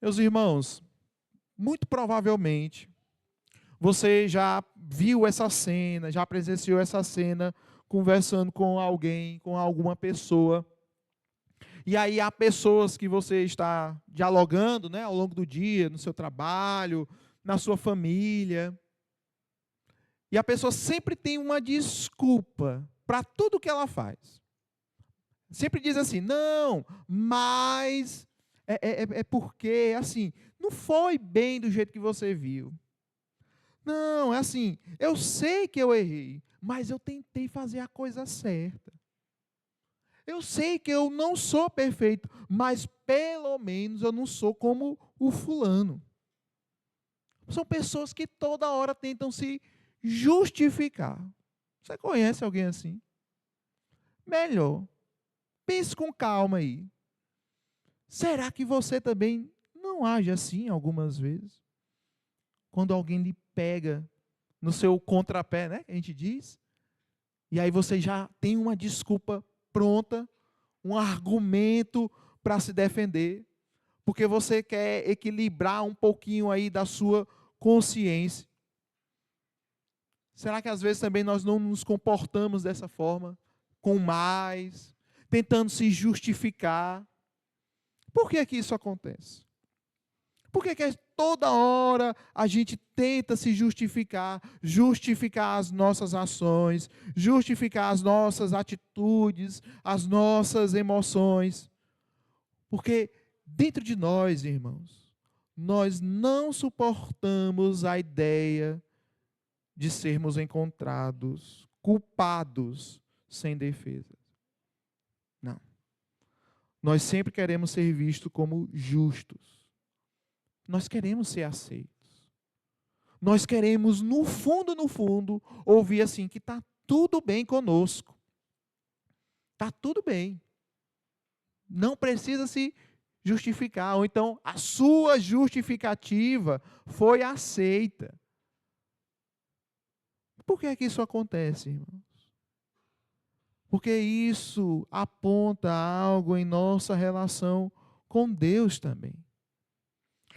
Meus irmãos, muito provavelmente você já viu essa cena, já presenciou essa cena conversando com alguém, com alguma pessoa. E aí há pessoas que você está dialogando, né, ao longo do dia, no seu trabalho, na sua família. E a pessoa sempre tem uma desculpa para tudo que ela faz. Sempre diz assim, não, mas é porque, assim, não foi bem do jeito que você viu. Não, é assim, eu sei que eu errei, mas eu tentei fazer a coisa certa. Eu sei que eu não sou perfeito, mas pelo menos eu não sou como o fulano. São pessoas que toda hora tentam se justificar. Você conhece alguém assim? Melhor, pense com calma aí. Será que você também não age assim algumas vezes? Quando alguém lhe pega no seu contrapé, né, que a gente diz, e aí você já tem uma desculpa pronta, um argumento para se defender, porque você quer equilibrar um pouquinho aí da sua consciência. Será que às vezes também nós não nos comportamos dessa forma, com mais, tentando se justificar? Por que que isso acontece? Por que que toda hora a gente tenta se justificar, justificar as nossas ações, justificar as nossas atitudes, as nossas emoções? Porque dentro de nós, irmãos, nós não suportamos a ideia de sermos encontrados culpados sem defesa. Não. Nós sempre queremos ser vistos como justos. Nós queremos ser aceitos. Nós queremos, no fundo, ouvir assim, que está tudo bem conosco. Está tudo bem. Não precisa se justificar. Ou então, a sua justificativa foi aceita. Por que é que isso acontece, irmãos? Porque isso aponta algo em nossa relação com Deus também.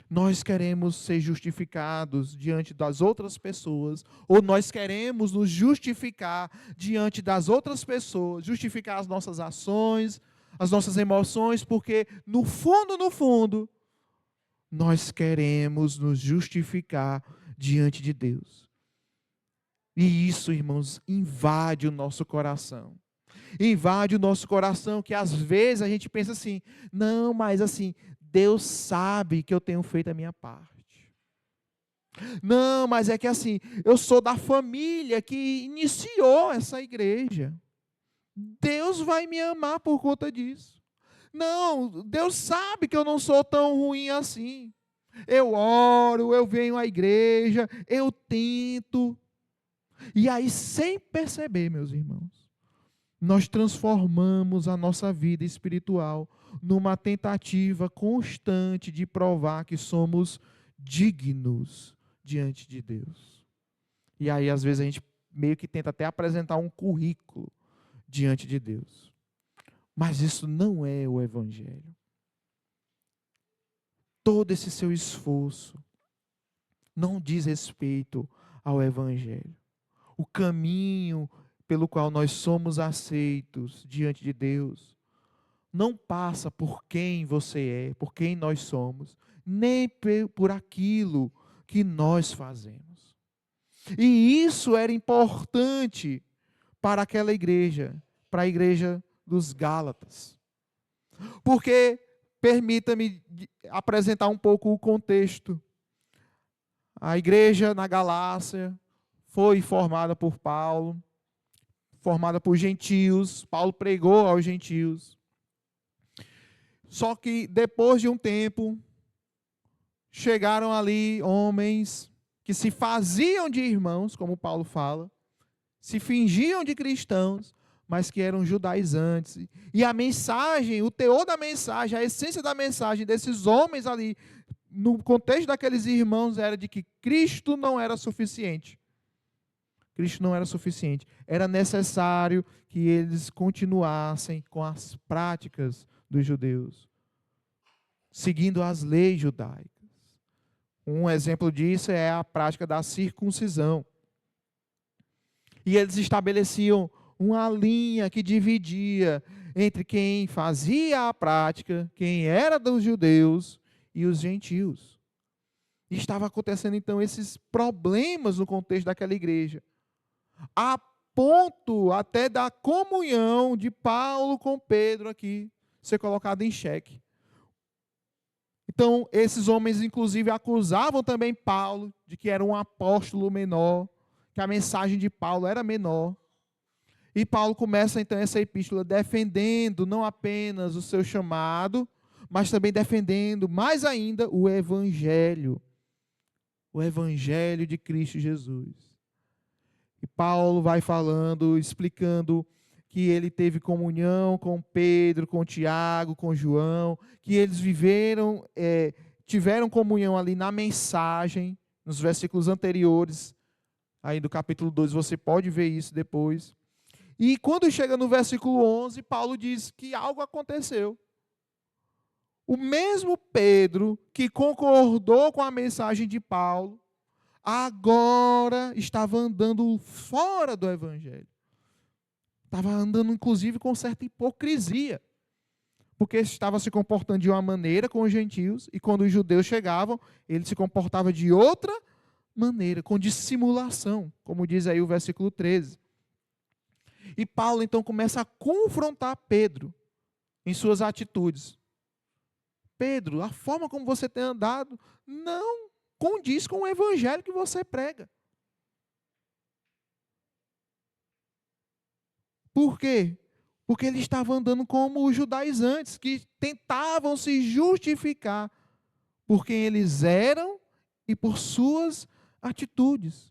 Nós queremos ser justificados diante das outras pessoas, ou nós queremos nos justificar diante das outras pessoas, justificar as nossas ações, as nossas emoções, porque no fundo, nós queremos nos justificar diante de Deus. E isso, irmãos, invade o nosso coração. Invade o nosso coração, que às vezes a gente pensa assim, não, mas assim, Deus sabe que eu tenho feito a minha parte. Não, mas é que assim, eu sou da família que iniciou essa igreja. Deus vai me amar por conta disso. Não, Deus sabe que eu não sou tão ruim assim. Eu oro, eu venho à igreja, eu tento. E aí, sem perceber, meus irmãos, nós transformamos a nossa vida espiritual numa tentativa constante de provar que somos dignos diante de Deus. E aí, às vezes, a gente meio que tenta até apresentar um currículo diante de Deus. Mas isso não é o Evangelho. Todo esse seu esforço não diz respeito ao Evangelho. O caminho pelo qual nós somos aceitos diante de Deus não passa por quem você é, por quem nós somos, nem por aquilo que nós fazemos. E isso era importante para aquela igreja, para a igreja dos Gálatas. Porque, permita-me apresentar um pouco o contexto. A igreja na Galácia foi formada por Paulo, formada por gentios. Paulo pregou aos gentios. Só que depois de um tempo, chegaram ali homens que se faziam de irmãos, como Paulo fala, se fingiam de cristãos, mas que eram judaizantes. E a mensagem, o teor da mensagem, a essência da mensagem desses homens ali, no contexto daqueles irmãos, era de que Cristo não era suficiente. Cristo não era suficiente. Era necessário que eles continuassem com as práticas dos judeus. seguindo as leis judaicas. Um exemplo disso é a prática da circuncisão. E eles estabeleciam uma linha que dividia entre quem fazia a prática, quem era dos judeus e os gentios. E estava acontecendo então esses problemas no contexto daquela igreja, a ponto até da comunhão de Paulo com Pedro aqui ser colocada em xeque. Então, esses homens, inclusive, acusavam também Paulo de que era um apóstolo menor, que a mensagem de Paulo era menor. E Paulo começa, então, essa epístola defendendo não apenas o seu chamado, mas também defendendo, mais ainda, o Evangelho de Cristo Jesus. E Paulo vai falando, explicando que ele teve comunhão com Pedro, com Tiago, com João, que eles tiveram comunhão ali na mensagem, nos versículos anteriores, aí do capítulo 2, você pode ver isso depois. E quando chega no versículo 11, Paulo diz que algo aconteceu. O mesmo Pedro que concordou com a mensagem de Paulo, agora estava andando fora do Evangelho. Estava andando, inclusive, com certa hipocrisia. Porque estava se comportando de uma maneira com os gentios, e quando os judeus chegavam, ele se comportava de outra maneira, com dissimulação, como diz aí o versículo 13. E Paulo, então, começa a confrontar Pedro em suas atitudes. Pedro, a forma como você tem andado não condiz com o evangelho que você prega. Por quê? Porque ele estava andando como os judaizantes, que tentavam se justificar por quem eles eram e por suas atitudes.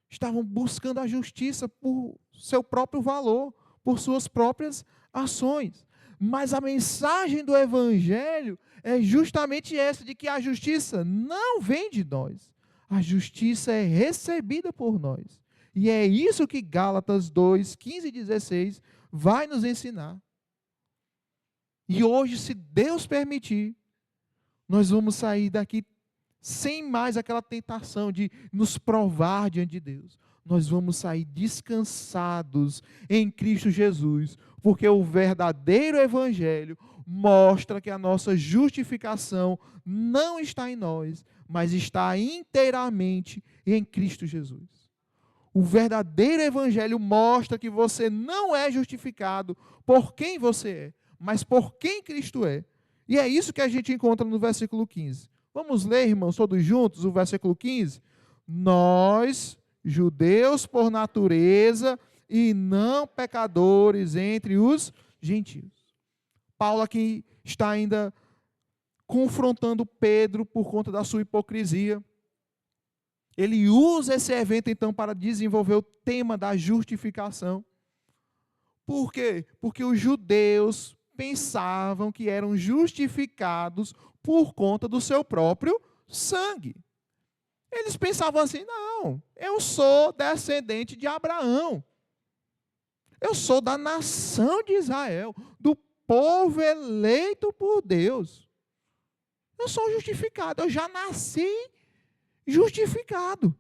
Estavam buscando a justiça por seu próprio valor, por suas próprias ações. Mas a mensagem do Evangelho é justamente essa, de que a justiça não vem de nós. A justiça é recebida por nós. E é isso que Gálatas 2, 15 e 16 vai nos ensinar. E hoje, se Deus permitir, nós vamos sair daqui sem mais aquela tentação de nos provar diante de Deus. Nós vamos sair descansados em Cristo Jesus, porque o verdadeiro Evangelho mostra que a nossa justificação não está em nós, mas está inteiramente em Cristo Jesus. O verdadeiro Evangelho mostra que você não é justificado por quem você é, mas por quem Cristo é. E é isso que a gente encontra no versículo 15. Vamos ler, irmãos, todos juntos, o versículo 15? Nós, judeus por natureza e não pecadores entre os gentios. Paulo aqui está ainda confrontando Pedro por conta da sua hipocrisia. Ele usa esse evento, então, para desenvolver o tema da justificação. Por quê? Porque os judeus pensavam que eram justificados por conta do seu próprio sangue. Eles pensavam assim: não, eu sou descendente de Abraão. Eu sou da nação de Israel, do povo eleito por Deus. Eu sou justificado, eu já nasci justificado.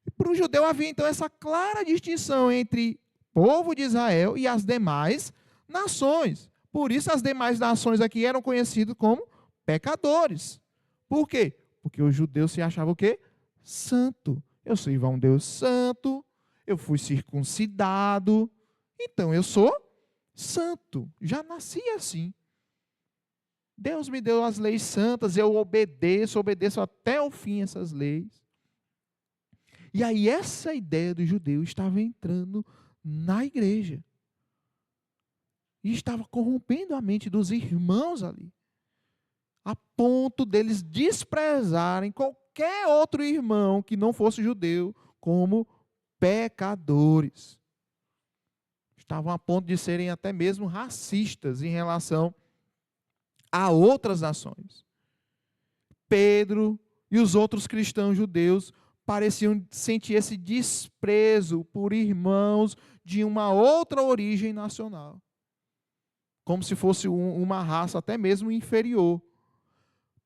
E para o judeu havia então essa clara distinção entre o povo de Israel e as demais nações. Por isso as demais nações aqui eram conhecidas como pecadores. Por quê? Porque os judeus se achavam o quê? Santo. Eu sirvo a um Deus santo, eu fui circuncidado, então eu sou santo. Já nasci assim. Deus me deu as leis santas, eu obedeço até o fim essas leis. E aí essa ideia do judeu estava entrando na igreja. E estava corrompendo a mente dos irmãos ali, a ponto deles desprezarem qualquer outro irmão que não fosse judeu como pecadores. Estavam a ponto de serem até mesmo racistas em relação a outras nações. Pedro e os outros cristãos judeus pareciam sentir esse desprezo por irmãos de uma outra origem nacional. como se fosse uma raça até mesmo inferior.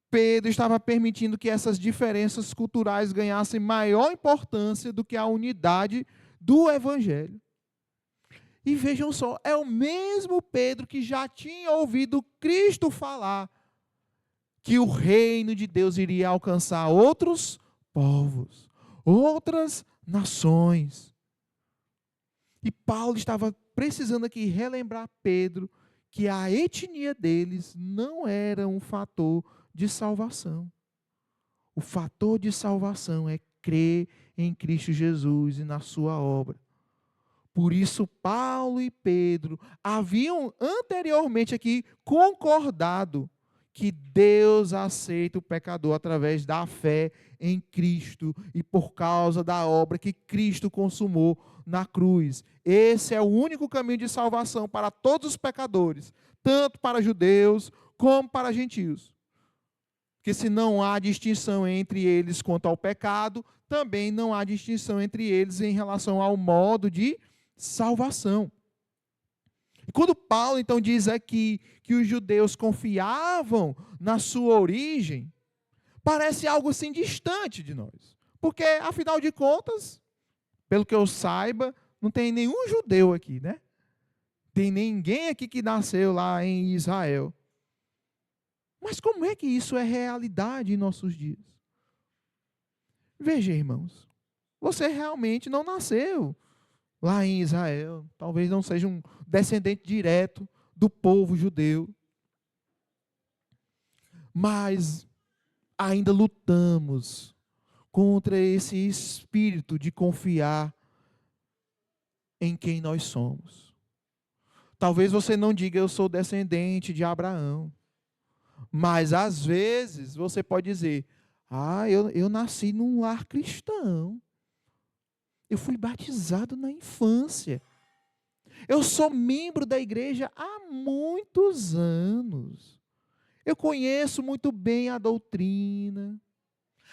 Pedro estava permitindo que essas diferenças culturais ganhassem maior importância do que a unidade do Evangelho. E vejam só, é o mesmo Pedro que já tinha ouvido Cristo falar que o reino de Deus iria alcançar outros povos, outras nações. E Paulo estava precisando aqui relembrar Pedro que a etnia deles não era um fator de salvação. O fator de salvação é crer em Cristo Jesus e na sua obra. Por isso, Paulo e Pedro haviam anteriormente aqui concordado que Deus aceita o pecador através da fé em Cristo e por causa da obra que Cristo consumou na cruz. Esse é o único caminho de salvação para todos os pecadores, tanto para judeus como para gentios. Porque se não há distinção entre eles quanto ao pecado, também não há distinção entre eles em relação ao modo de salvação. E quando Paulo então diz aqui que os judeus confiavam na sua origem, parece algo assim distante de nós. Porque, afinal de contas, pelo que eu saiba, não tem nenhum judeu aqui, né? Tem ninguém aqui que nasceu lá em Israel. Mas como é que isso é realidade em nossos dias? Veja, irmãos, você realmente não nasceu lá em Israel. Talvez não seja um descendente direto do povo judeu. Mas ainda lutamos contra esse espírito de confiar em quem nós somos. Talvez você não diga eu sou descendente de Abraão. Mas às vezes você pode dizer, eu nasci num lar cristão. Eu fui batizado na infância. Eu sou membro da igreja há muitos anos. Eu conheço muito bem a doutrina.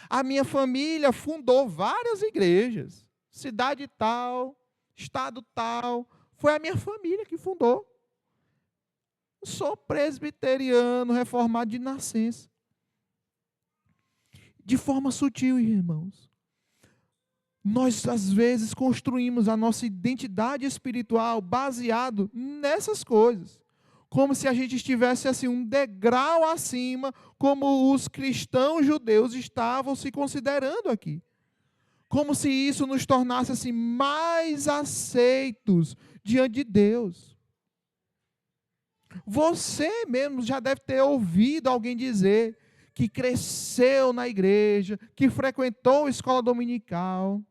A minha família fundou várias igrejas. Cidade tal, estado tal. Foi a minha família que fundou. Eu sou presbiteriano, reformado de nascença. De forma sutil, irmãos. Nós, às vezes, construímos a nossa identidade espiritual baseado nessas coisas. Como se a gente estivesse assim, um degrau acima, como os cristãos judeus estavam se considerando aqui. Como se isso nos tornasse assim, mais aceitos diante de Deus. Você mesmo já deve ter ouvido alguém dizer que cresceu na igreja, que frequentou a escola dominical,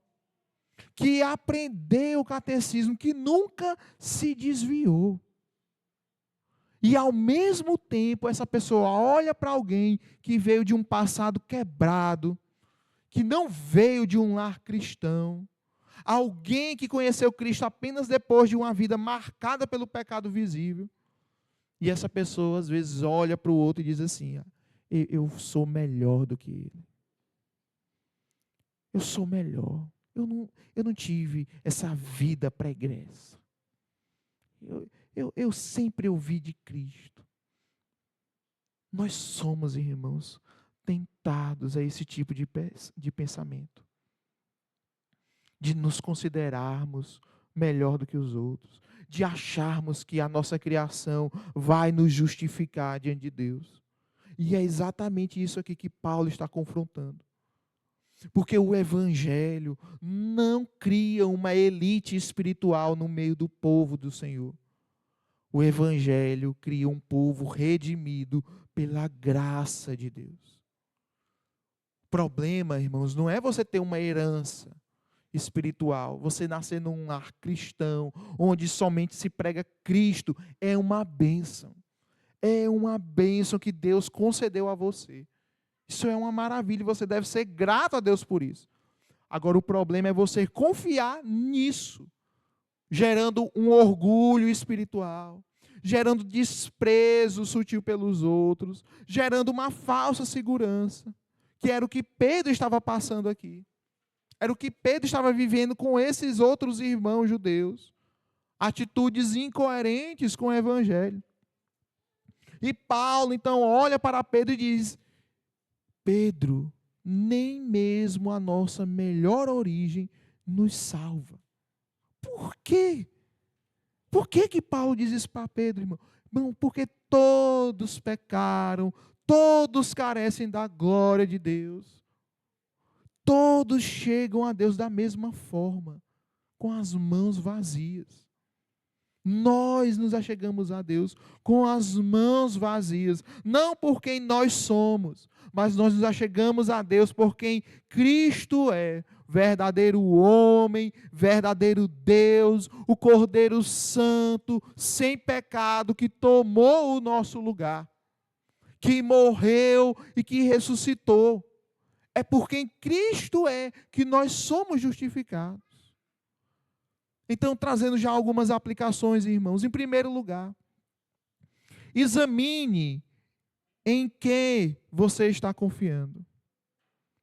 que aprendeu o catecismo, que nunca se desviou. E ao mesmo tempo, essa pessoa olha para alguém que veio de um passado quebrado, que não veio de um lar cristão, alguém que conheceu Cristo apenas depois de uma vida marcada pelo pecado visível. E essa pessoa, às vezes, olha para o outro e diz assim, eu sou melhor do que ele. Eu sou melhor. Eu não tive essa vida pregressa. Eu sempre ouvi de Cristo. Nós somos, irmãos, tentados a esse tipo de pensamento. De nos considerarmos melhor do que os outros. De acharmos que a nossa criação vai nos justificar diante de Deus. E é exatamente isso aqui que Paulo está confrontando. Porque o Evangelho não cria uma elite espiritual no meio do povo do Senhor. O Evangelho cria um povo redimido pela graça de Deus. O problema, irmãos, não é você ter uma herança espiritual, você nascer num lar cristão, onde somente se prega Cristo, é uma bênção. É uma bênção que Deus concedeu a você. Isso é uma maravilha e você deve ser grato a Deus por isso. Agora o problema é você confiar nisso, gerando um orgulho espiritual, gerando desprezo sutil pelos outros, gerando uma falsa segurança, que era o que Pedro estava passando aqui. Era o que Pedro estava vivendo com esses outros irmãos judeus. Atitudes incoerentes com o Evangelho. E Paulo, então, olha para Pedro e diz: Pedro, nem mesmo a nossa melhor origem nos salva. Por quê? Por que que Paulo diz isso para Pedro, irmão? Irmão, porque todos pecaram, todos carecem da glória de Deus. Todos chegam a Deus da mesma forma, com as mãos vazias. Nós nos achegamos a Deus com as mãos vazias, não por quem nós somos, mas nós nos achegamos a Deus por quem Cristo é, verdadeiro homem, verdadeiro Deus, o Cordeiro Santo, sem pecado, que tomou o nosso lugar, que morreu e que ressuscitou. É por quem Cristo é que nós somos justificados. Então, trazendo já algumas aplicações, irmãos. Em primeiro lugar, examine em que você está confiando.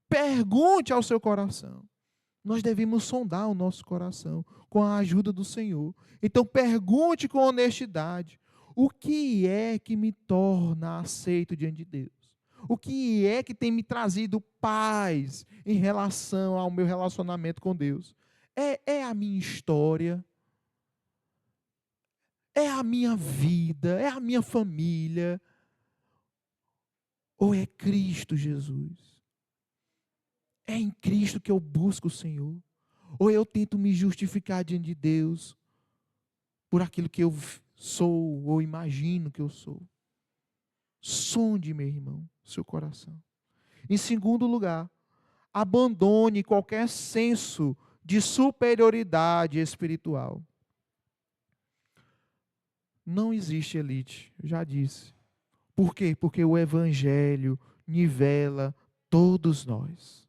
Pergunte ao seu coração. Nós devemos sondar o nosso coração com a ajuda do Senhor. Então, pergunte com honestidade: o que é que me torna aceito diante de Deus? O que é que tem me trazido paz em relação ao meu relacionamento com Deus? É a minha história? É a minha vida? É a minha família? Ou é Cristo Jesus? É em Cristo que eu busco o Senhor? Ou eu tento me justificar diante de Deus por aquilo que eu sou ou imagino que eu sou? Sonde, meu irmão, seu coração. Em segundo lugar, abandone qualquer senso de superioridade espiritual. Não existe elite, eu já disse. Por quê? Porque o Evangelho nivela todos nós.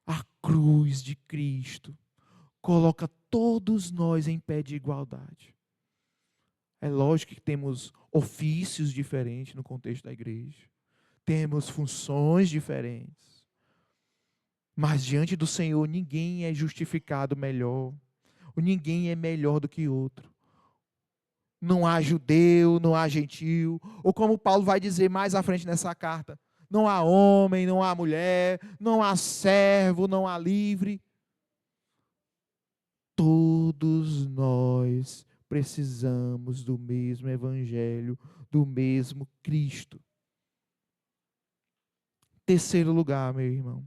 A cruz de Cristo coloca todos nós em pé de igualdade. É lógico que temos ofícios diferentes no contexto da igreja. Temos funções diferentes. Mas diante do Senhor ninguém é justificado melhor. Ninguém é melhor do que outro. Não há judeu, não há gentil. Ou como Paulo vai dizer mais à frente nessa carta: não há homem, não há mulher, não há servo, não há livre. Todos nós precisamos do mesmo Evangelho, do mesmo Cristo. Terceiro lugar, meu irmão.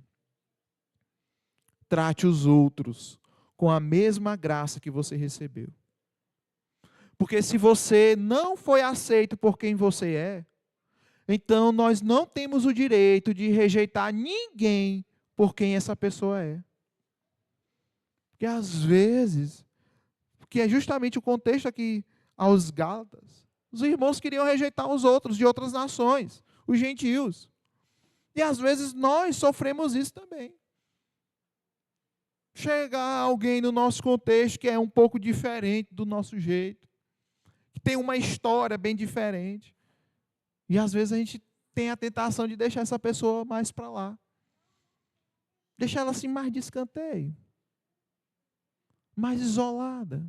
Trate os outros com a mesma graça que você recebeu. Porque se você não foi aceito por quem você é, então nós não temos o direito de rejeitar ninguém por quem essa pessoa é. Porque às vezes, que é justamente o contexto aqui aos Gálatas, os irmãos queriam rejeitar os outros de outras nações, os gentios. E às vezes nós sofremos isso também. Chega alguém no nosso contexto que é um pouco diferente do nosso jeito, que tem uma história bem diferente. E às vezes a gente tem a tentação de deixar essa pessoa mais para lá. Deixar ela assim mais de escanteio. Mais isolada.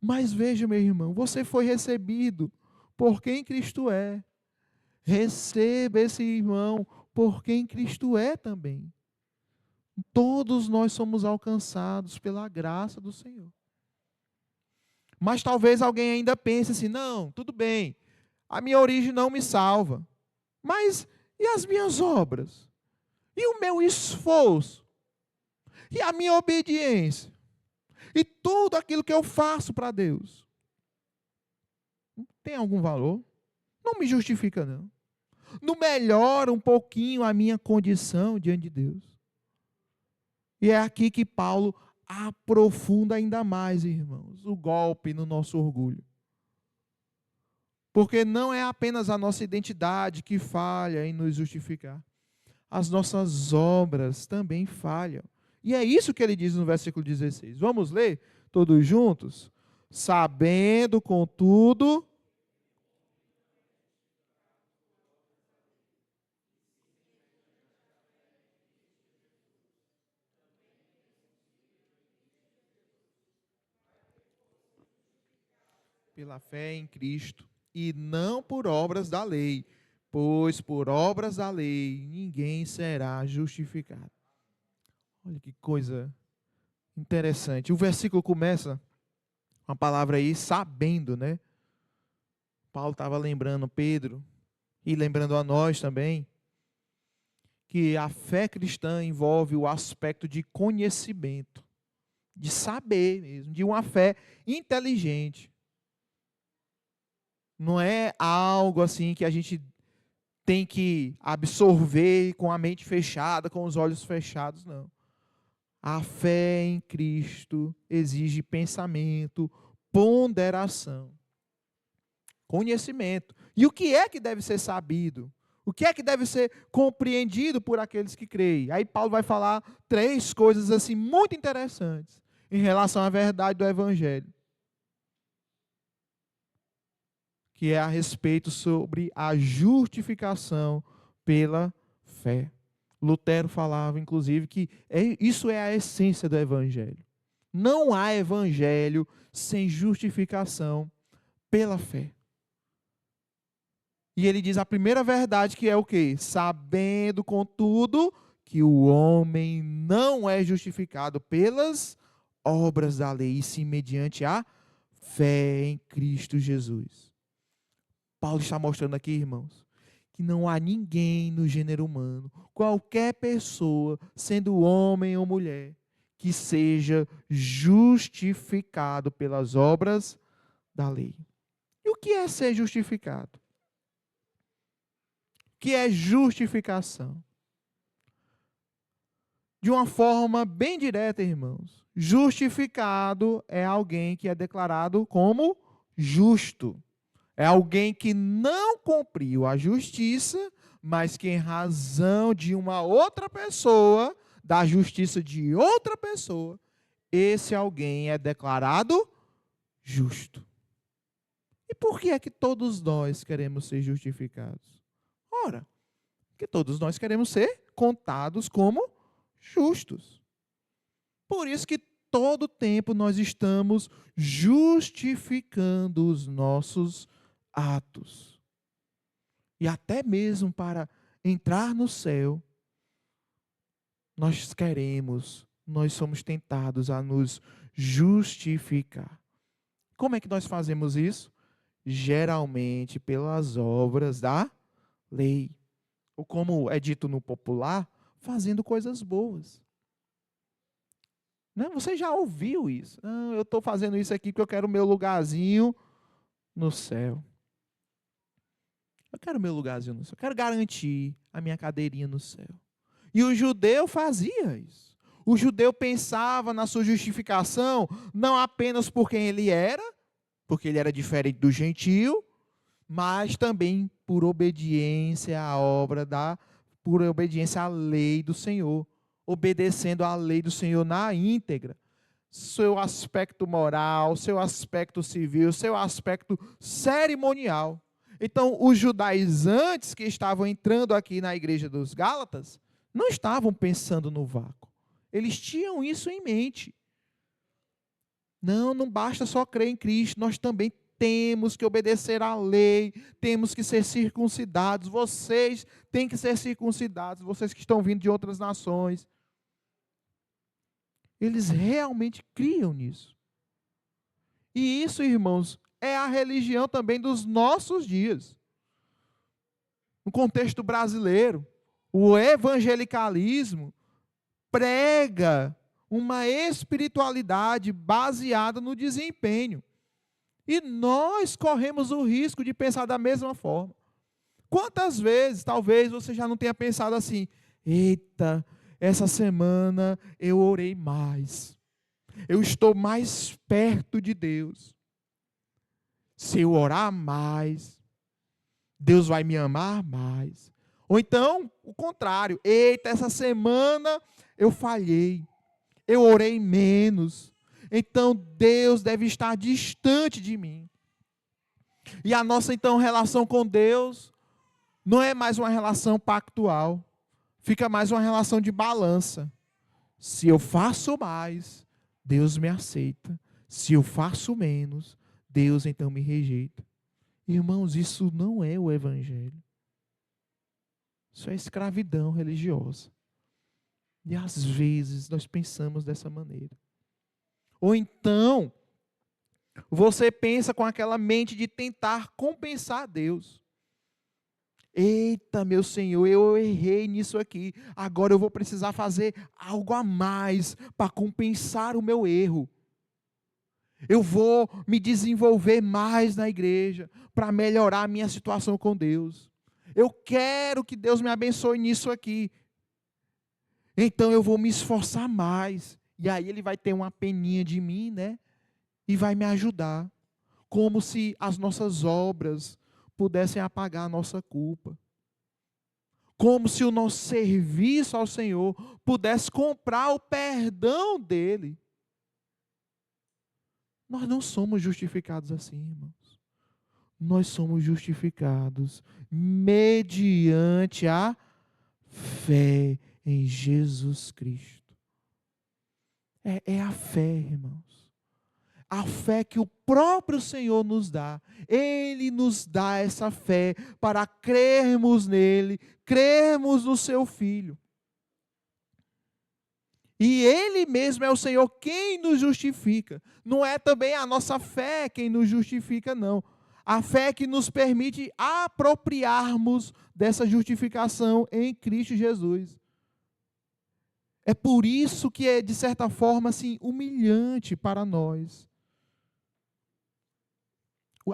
Mas veja, meu irmão, você foi recebido por quem Cristo é. Receba esse irmão por quem Cristo é também. Todos nós somos alcançados pela graça do Senhor. Mas talvez alguém ainda pense assim: não, tudo bem, a minha origem não me salva. Mas e as minhas obras? E o meu esforço? E a minha obediência? E tudo aquilo que eu faço para Deus? Tem algum valor? Não me justifica, não. Não melhora um pouquinho a minha condição diante de Deus. E é aqui que Paulo aprofunda ainda mais, irmãos, o golpe no nosso orgulho. Porque não é apenas a nossa identidade que falha em nos justificar. As nossas obras também falham. E é isso que ele diz no versículo 16. Vamos ler todos juntos? Sabendo, contudo, pela fé em Cristo, e não por obras da lei, pois por obras da lei ninguém será justificado. Olha que coisa interessante. O versículo começa com a palavra aí, sabendo, né? Paulo estava lembrando Pedro e lembrando a nós também que a fé cristã envolve o aspecto de conhecimento, de saber mesmo, de uma fé inteligente. Não é algo assim que a gente tem que absorver com a mente fechada, com os olhos fechados, não. A fé em Cristo exige pensamento, ponderação, conhecimento. E o que é que deve ser sabido? O que é que deve ser compreendido por aqueles que creem? Aí Paulo vai falar 3 coisas assim muito interessantes em relação à verdade do Evangelho, que é a respeito sobre a justificação pela fé. Lutero falava, inclusive, que isso é a essência do Evangelho. Não há Evangelho sem justificação pela fé. E ele diz a primeira verdade, que é o quê? Sabendo, contudo, que o homem não é justificado pelas obras da lei, e sim mediante a fé em Cristo Jesus. Paulo está mostrando aqui, irmãos, que não há ninguém no gênero humano, qualquer pessoa, sendo homem ou mulher, que seja justificado pelas obras da lei. E o que é ser justificado? O que é justificação? De uma forma bem direta, irmãos, justificado é alguém que é declarado como justo. É alguém que não cumpriu a justiça, mas que em razão de uma outra pessoa, da justiça de outra pessoa, esse alguém é declarado justo. E por que é que todos nós queremos ser justificados? Ora, porque todos nós queremos ser contados como justos. Por isso que todo tempo nós estamos justificando os nossos atos. E até mesmo para entrar no céu, nós somos tentados a nos justificar. Como é que nós fazemos isso? Geralmente pelas obras da lei. Ou como é dito no popular, fazendo coisas boas. Não, você já ouviu isso? Não, eu estou fazendo isso aqui porque eu quero o meu lugarzinho no céu. Eu quero o meu lugarzinho no céu. Eu quero garantir a minha cadeirinha no céu. E o judeu fazia isso. O judeu pensava na sua justificação não apenas por quem ele era, porque ele era diferente do gentio, mas também por obediência à por obediência à lei do Senhor, obedecendo à lei do Senhor na íntegra. Seu aspecto moral, seu aspecto civil, seu aspecto cerimonial. Então, os judaizantes que estavam entrando aqui na igreja dos Gálatas, não estavam pensando no vácuo. Eles tinham isso em mente. Não basta só crer em Cristo, nós também temos que obedecer à lei, temos que ser circuncidados, vocês têm que ser circuncidados, vocês que estão vindo de outras nações. Eles realmente criam nisso. E isso, irmãos, é a religião também dos nossos dias. No contexto brasileiro, o evangelicalismo prega uma espiritualidade baseada no desempenho. E nós corremos o risco de pensar da mesma forma. Quantas vezes, talvez, você já não tenha pensado assim: eita, essa semana eu orei mais. Eu estou mais perto de Deus. Se eu orar mais, Deus vai me amar mais. Ou então, o contrário: eita, essa semana eu falhei. Eu orei menos. Então Deus deve estar distante de mim. E a nossa, então, relação com Deus não é mais uma relação pactual. Fica mais uma relação de balança. Se eu faço mais, Deus me aceita. Se eu faço menos, Deus então me rejeita. Irmãos, isso não é o Evangelho. Isso é escravidão religiosa. E às vezes nós pensamos dessa maneira. Ou então, você pensa com aquela mente de tentar compensar Deus. Eita, meu Senhor, eu errei nisso aqui. Agora eu vou precisar fazer algo a mais para compensar o meu erro. Eu vou me desenvolver mais na igreja para melhorar a minha situação com Deus. Eu quero que Deus me abençoe nisso aqui. Então eu vou me esforçar mais. E aí ele vai ter uma peninha de mim, né? E vai me ajudar. Como se as nossas obras pudessem apagar a nossa culpa. Como se o nosso serviço ao Senhor pudesse comprar o perdão dele. Nós não somos justificados assim, irmãos. Nós somos justificados mediante a fé em Jesus Cristo. É a fé, irmãos. A fé que o próprio Senhor nos dá. Ele nos dá essa fé para crermos nele, crermos no seu Filho. E Ele mesmo é o Senhor quem nos justifica. Não é também a nossa fé quem nos justifica, não. A fé que nos permite apropriarmos dessa justificação em Cristo Jesus. É por isso que é, de certa forma, assim, humilhante para nós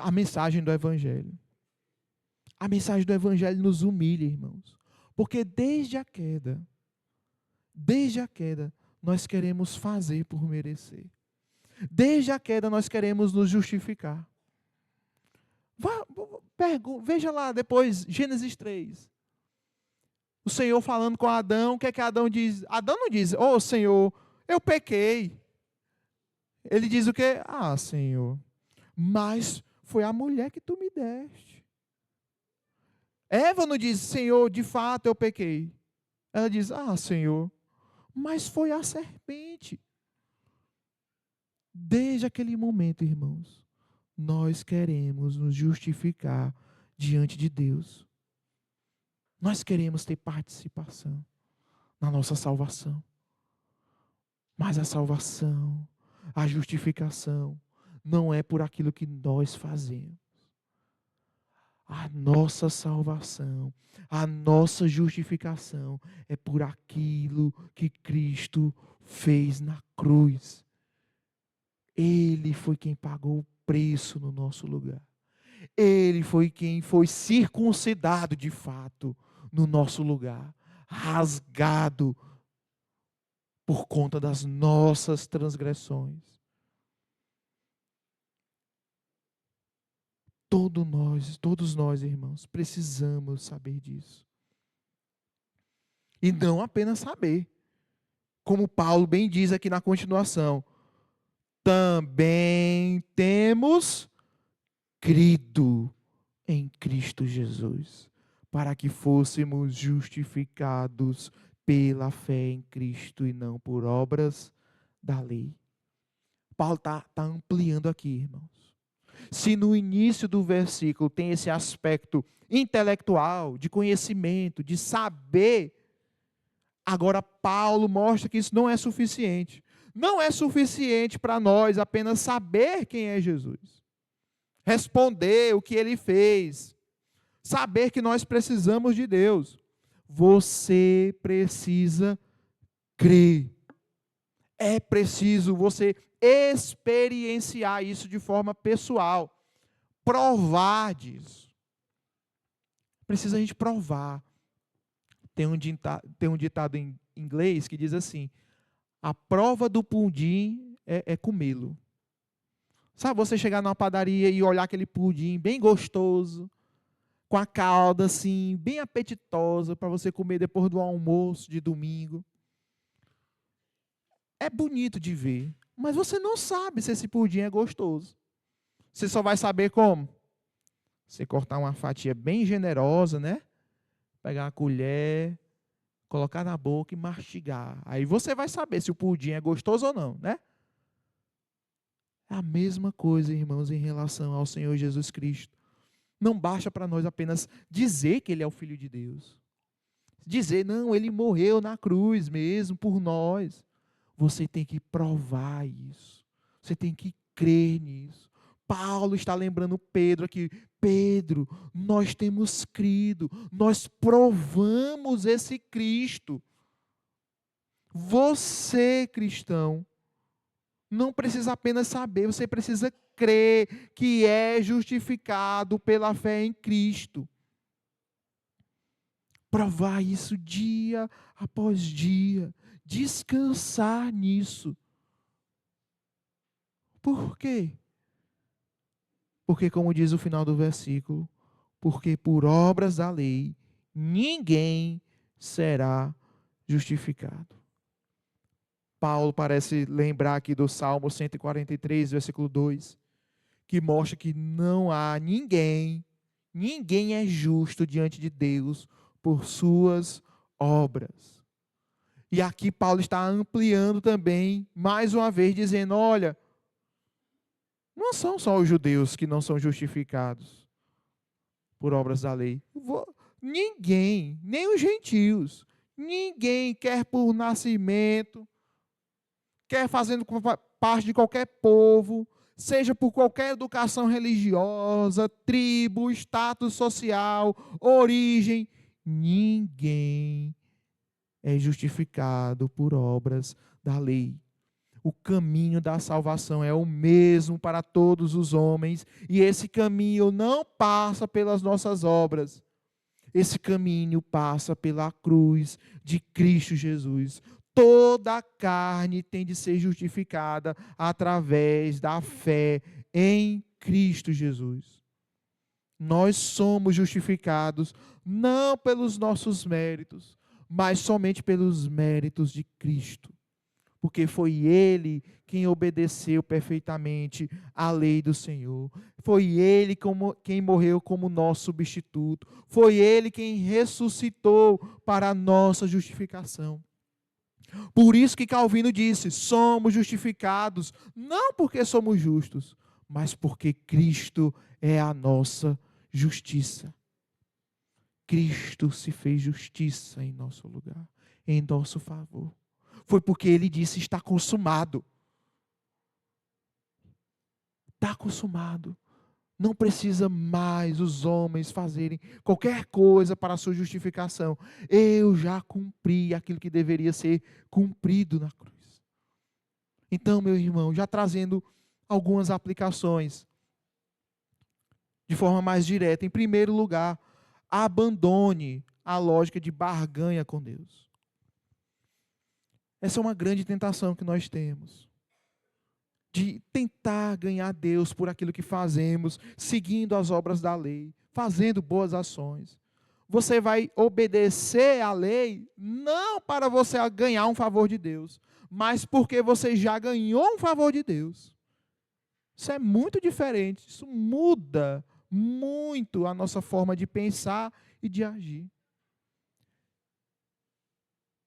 a mensagem do Evangelho. A mensagem do Evangelho nos humilha, irmãos. Porque desde a queda, nós queremos fazer por merecer. Desde a queda, nós queremos nos justificar. Veja lá depois, Gênesis 3. O Senhor falando com Adão, o que é que Adão diz? Adão não diz, ô Senhor, eu pequei. Ele diz o quê? Ah, Senhor, mas foi a mulher que tu me deste. Eva não diz, Senhor, de fato eu pequei. Ela diz, ah, Senhor, mas foi a serpente. Desde aquele momento, irmãos, nós queremos nos justificar diante de Deus. Nós queremos ter participação na nossa salvação. Mas a salvação, a justificação, não é por aquilo que nós fazemos. A nossa salvação, a nossa justificação é por aquilo que Cristo fez na cruz. Ele foi quem pagou o preço no nosso lugar. Ele foi quem foi circuncidado de fato no nosso lugar, rasgado por conta das nossas transgressões. Todos nós, irmãos, precisamos saber disso. E não apenas saber, como Paulo bem diz aqui na continuação, também temos crido em Cristo Jesus, para que fôssemos justificados pela fé em Cristo e não por obras da lei. Paulo está ampliando aqui, irmãos. Se no início do versículo tem esse aspecto intelectual, de conhecimento, de saber, agora Paulo mostra que isso não é suficiente. Não é suficiente para nós apenas saber quem é Jesus. Responder o que ele fez. Saber que nós precisamos de Deus. Você precisa crer. É preciso você experienciar isso de forma pessoal. Provar disso. Precisa a gente provar. Tem um ditado em inglês que diz assim, a prova do pudim é comê-lo. Sabe, você chegar numa padaria e olhar aquele pudim bem gostoso, com a calda assim, bem apetitosa, para você comer depois do almoço de domingo. É bonito de ver, mas você não sabe se esse pudim é gostoso. Você só vai saber como? Você cortar uma fatia bem generosa, né? Pegar uma colher, colocar na boca e mastigar. Aí você vai saber se o pudim é gostoso ou não, né? É a mesma coisa, irmãos, em relação ao Senhor Jesus Cristo. Não basta para nós apenas dizer que Ele é o Filho de Deus. Dizer, não, Ele morreu na cruz mesmo por nós. Você tem que provar isso. Você tem que crer nisso. Paulo está lembrando Pedro aqui. Pedro, nós temos crido, nós provamos esse Cristo. Você, cristão, não precisa apenas saber, você precisa crer que é justificado pela fé em Cristo. Provar isso dia após dia, descansar nisso. Por quê? Porque, como diz o final do versículo, porque por obras da lei ninguém será justificado. Paulo parece lembrar aqui do Salmo 143, versículo 2, que mostra que não há ninguém é justo diante de Deus por suas obras. E aqui Paulo está ampliando também, mais uma vez, dizendo, olha, não são só os judeus que não são justificados por obras da lei. Ninguém, nem os gentios, ninguém quer por nascimento, quer fazendo parte de qualquer povo, seja por qualquer educação religiosa, tribo, status social, origem, ninguém é justificado por obras da lei. O caminho da salvação é o mesmo para todos os homens, e esse caminho não passa pelas nossas obras. Esse caminho passa pela cruz de Cristo Jesus. Toda a carne tem de ser justificada através da fé em Cristo Jesus. Nós somos justificados não pelos nossos méritos, mas somente pelos méritos de Cristo. Porque foi Ele quem obedeceu perfeitamente à lei do Senhor. Foi Ele quem morreu como nosso substituto. Foi Ele quem ressuscitou para a nossa justificação. Por isso que Calvino disse, somos justificados, não porque somos justos, mas porque Cristo é a nossa justiça. Cristo se fez justiça em nosso lugar, em nosso favor. Foi porque Ele disse, está consumado. Está consumado. Não precisa mais os homens fazerem qualquer coisa para a sua justificação. Eu já cumpri aquilo que deveria ser cumprido na cruz. Então, meu irmão, já trazendo algumas aplicações de forma mais direta. Em primeiro lugar, abandone a lógica de barganha com Deus. Essa é uma grande tentação que nós temos. De tentar ganhar Deus por aquilo que fazemos, seguindo as obras da lei, fazendo boas ações. Você vai obedecer à lei não para você ganhar um favor de Deus, mas porque você já ganhou um favor de Deus. Isso é muito diferente, isso muda muito a nossa forma de pensar e de agir.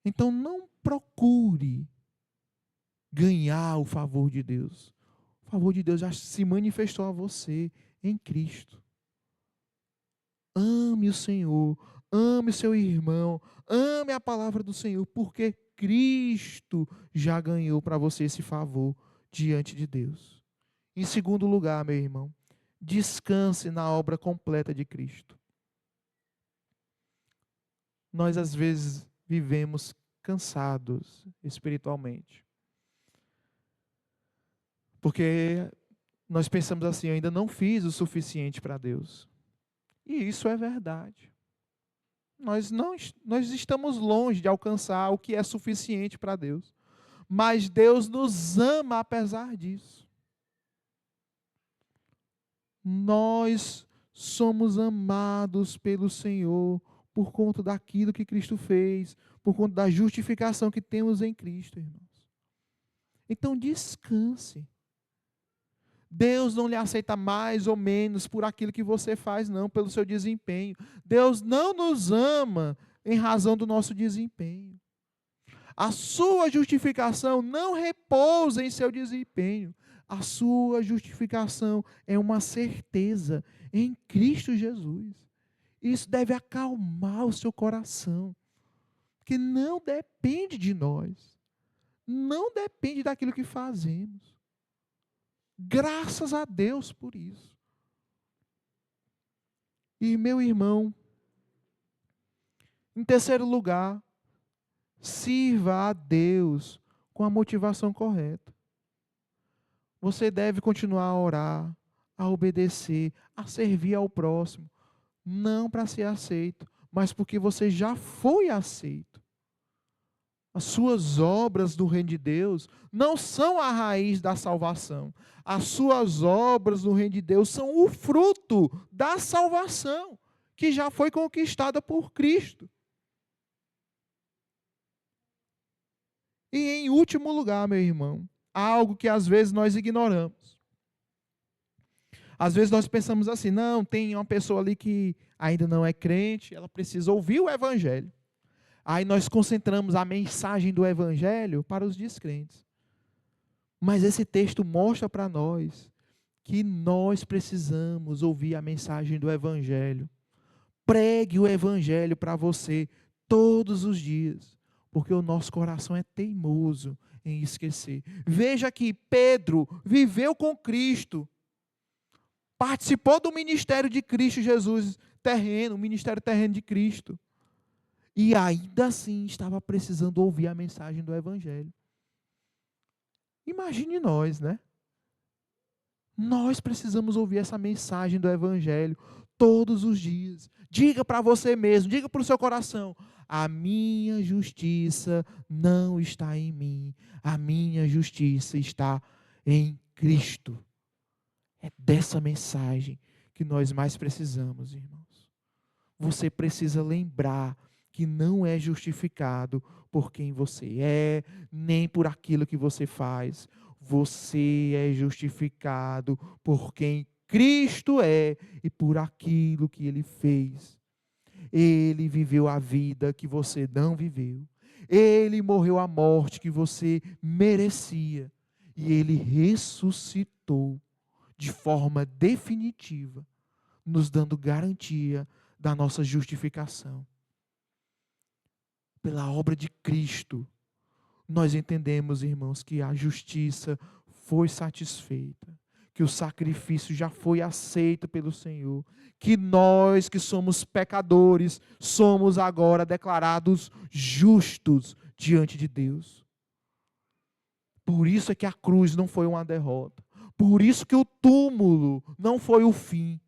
Então não procure ganhar o favor de Deus. O favor de Deus já se manifestou a você em Cristo. Ame o Senhor, ame o seu irmão, ame a palavra do Senhor, porque Cristo já ganhou para você esse favor diante de Deus. Em segundo lugar, meu irmão, descanse na obra completa de Cristo. Nós, às vezes, vivemos cansados espiritualmente. Porque nós pensamos assim, eu ainda não fiz o suficiente para Deus. E isso é verdade. Nós estamos longe de alcançar o que é suficiente para Deus. Mas Deus nos ama apesar disso. Nós somos amados pelo Senhor por conta daquilo que Cristo fez, por conta da justificação que temos em Cristo, irmãos. Então descanse. Deus não lhe aceita mais ou menos por aquilo que você faz, não, pelo seu desempenho. Deus não nos ama em razão do nosso desempenho. A sua justificação não repousa em seu desempenho. A sua justificação é uma certeza em Cristo Jesus. Isso deve acalmar o seu coração, que não depende de nós, não depende daquilo que fazemos. Graças a Deus por isso. E meu irmão, em terceiro lugar, sirva a Deus com a motivação correta. Você deve continuar a orar, a obedecer, a servir ao próximo, não para ser aceito, mas porque você já foi aceito. As suas obras do reino de Deus não são a raiz da salvação. As suas obras no reino de Deus são o fruto da salvação, que já foi conquistada por Cristo. E em último lugar, meu irmão, algo que às vezes nós ignoramos. Às vezes nós pensamos assim, não, tem uma pessoa ali que ainda não é crente, ela precisa ouvir o evangelho. Aí nós concentramos a mensagem do evangelho para os descrentes. Mas esse texto mostra para nós que nós precisamos ouvir a mensagem do evangelho. Pregue o evangelho para você todos os dias, porque o nosso coração é teimoso em esquecer. Veja que Pedro viveu com Cristo, participou do ministério de Cristo Jesus terreno, o ministério terreno de Cristo. E ainda assim estava precisando ouvir a mensagem do evangelho. Imagine nós, né? Nós precisamos ouvir essa mensagem do evangelho todos os dias. Diga para você mesmo, diga para o seu coração: a minha justiça não está em mim, a minha justiça está em Cristo. É dessa mensagem que nós mais precisamos, irmãos. Você precisa lembrar que não é justificado por quem você é, nem por aquilo que você faz. Você é justificado por quem Cristo é e por aquilo que Ele fez. Ele viveu a vida que você não viveu. Ele morreu a morte que você merecia. E Ele ressuscitou de forma definitiva, nos dando garantia da nossa justificação. Pela obra de Cristo, nós entendemos, irmãos, que a justiça foi satisfeita, que o sacrifício já foi aceito pelo Senhor, que nós que somos pecadores, somos agora declarados justos diante de Deus. Por isso é que a cruz não foi uma derrota. Por isso que o túmulo não foi o fim.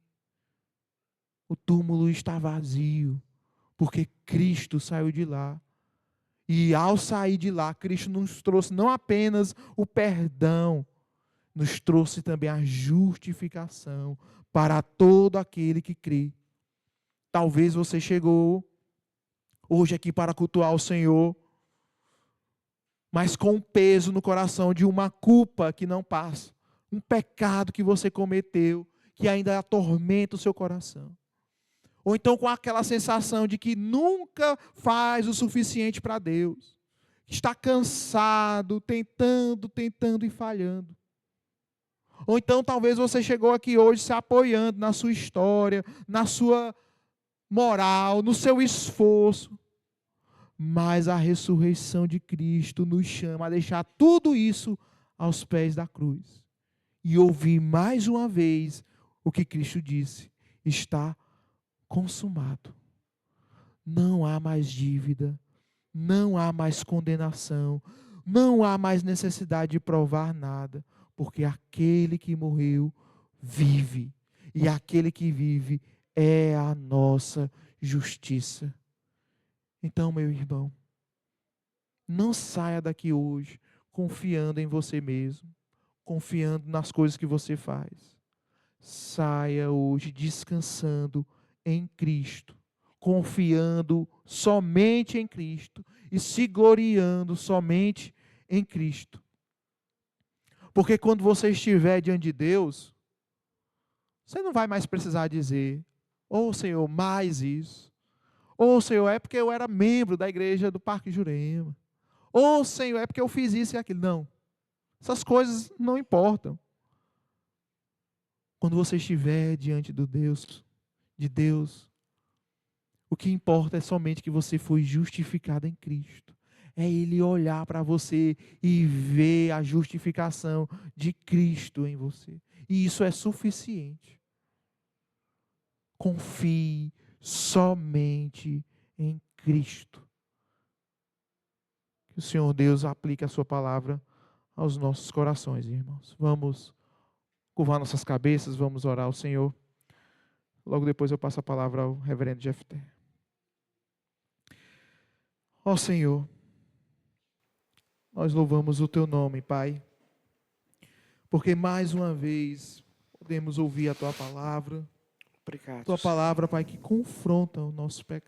O túmulo está vazio, porque Cristo saiu de lá. E ao sair de lá, Cristo nos trouxe não apenas o perdão, nos trouxe também a justificação para todo aquele que crê. Talvez você chegou hoje aqui para cultuar o Senhor, mas com um peso no coração de uma culpa que não passa, um pecado que você cometeu, que ainda atormenta o seu coração. Ou então com aquela sensação de que nunca faz o suficiente para Deus. Está cansado, tentando e falhando. Ou então talvez você chegou aqui hoje se apoiando na sua história, na sua moral, no seu esforço. Mas a ressurreição de Cristo nos chama a deixar tudo isso aos pés da cruz. E ouvir mais uma vez o que Cristo disse: está consumado. Não há mais dívida, não há mais condenação, não há mais necessidade de provar nada, porque aquele que morreu vive, e aquele que vive é a nossa justiça. Então, meu irmão, não saia daqui hoje confiando em você mesmo, confiando nas coisas que você faz. Saia hoje descansando em Cristo, confiando somente em Cristo e se gloriando somente em Cristo. Porque quando você estiver diante de Deus, você não vai mais precisar dizer: "Oh, Senhor, mais isso. Oh, Senhor, é porque eu era membro da igreja do Parque Jurema. Oh, Senhor, é porque eu fiz isso e aquilo." Não. Essas coisas não importam. Quando você estiver diante de Deus, o que importa é somente que você foi justificado em Cristo. É Ele olhar para você e ver a justificação de Cristo em você. E isso é suficiente. Confie somente em Cristo. Que o Senhor Deus aplique a sua palavra aos nossos corações, irmãos. Vamos curvar nossas cabeças, vamos orar ao Senhor. Logo depois eu passo a palavra ao reverendo Jefté. Ó Senhor, nós louvamos o Teu nome, Pai, porque mais uma vez podemos ouvir a Tua palavra. Obrigado. Tua palavra, Pai, que confronta o nosso pecado.